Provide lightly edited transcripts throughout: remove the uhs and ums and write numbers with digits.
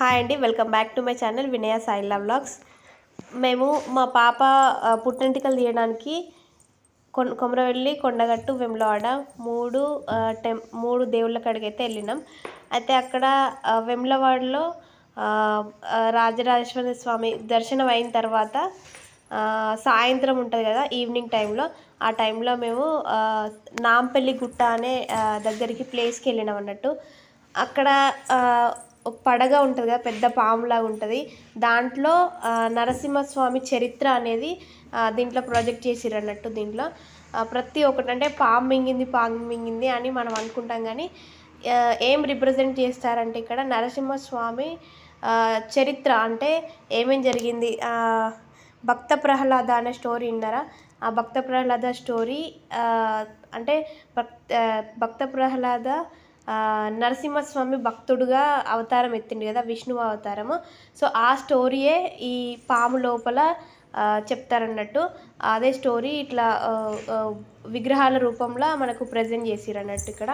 Hi అండి, welcome back to my channel వినయ సాయిలా vlogs. మేము మా పాప పుట్టెంటికలు తీయడానికి కొమరవెల్లి, కొండగట్టు, వేములవాడ మూడు దేవుళ్ళ కాడికి అయితే వెళ్ళినాం. అయితే అక్కడ వేములవాడలో రాజరాజేశ్వర స్వామి దర్శనం అయిన తర్వాత సాయంత్రం ఉంటుంది కదా, ఈవినింగ్ టైంలో, ఆ టైంలో మేము నాంపల్లి గుట్ట అనే దగ్గరికి ప్లేస్కి వెళ్ళినాం అన్నట్టు. అక్కడ పడగ ఉంటుంది కదా, పెద్ద పాములాగా ఉంటుంది. దాంట్లో నరసింహస్వామి చరిత్ర అనేది దీంట్లో ప్రొజెక్ట్ చేసిర్రు అన్నట్టు. దీంట్లో ప్రతి ఒక్కటి అంటే పాము మింగింది అని మనం అనుకుంటాం, కానీ ఏం రిప్రజెంట్ చేస్తారంటే ఇక్కడ నరసింహస్వామి చరిత్ర అంటే ఏమేం జరిగింది. భక్త ప్రహ్లాద అనే స్టోరీ విన్నారా? ఆ భక్త ప్రహ్లాద స్టోరీ అంటే భక్త ప్రహ్లాద నరసింహస్వామి భక్తుడుగా అవతారం ఎత్తిండు కదా, విష్ణువు అవతారము. సో ఆ స్టోరీయే ఈ పాము లోపల చెప్తారన్నట్టు. అదే స్టోరీ ఇట్లా విగ్రహాల రూపంలో మనకు ప్రజెంట్ చేసిరు అన్నట్టు ఇక్కడ.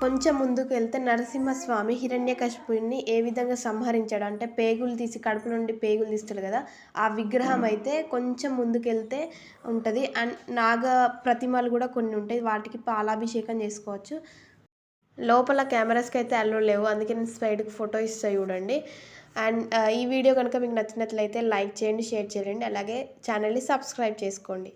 కొంచెం ముందుకు వెళ్తే నరసింహస్వామి హిరణ్యకశిపుని ఏ విధంగా సంహరించాడు అంటే పేగులు తీసి, కడుపు నుండి పేగులు తీస్తాడు కదా, ఆ విగ్రహం అయితే కొంచెం ముందుకు వెళ్తే ఉంటుంది. అండ్ నాగ ప్రతిమలు కూడా కొన్ని ఉంటాయి, వాటికి పాలాభిషేకం చేసుకోవచ్చు. లోపల కెమెరాస్కి అయితే అల్లో లేవు, అందుకే నేను సైడ్కి ఫోటో ఇస్తా చూడండి. అండ్ ఈ వీడియో కనుక మీకు నచ్చినట్లయితే లైక్ చేయండి, షేర్ చేయండి, అలాగే ఛానల్ని సబ్స్క్రైబ్ చేసుకోండి.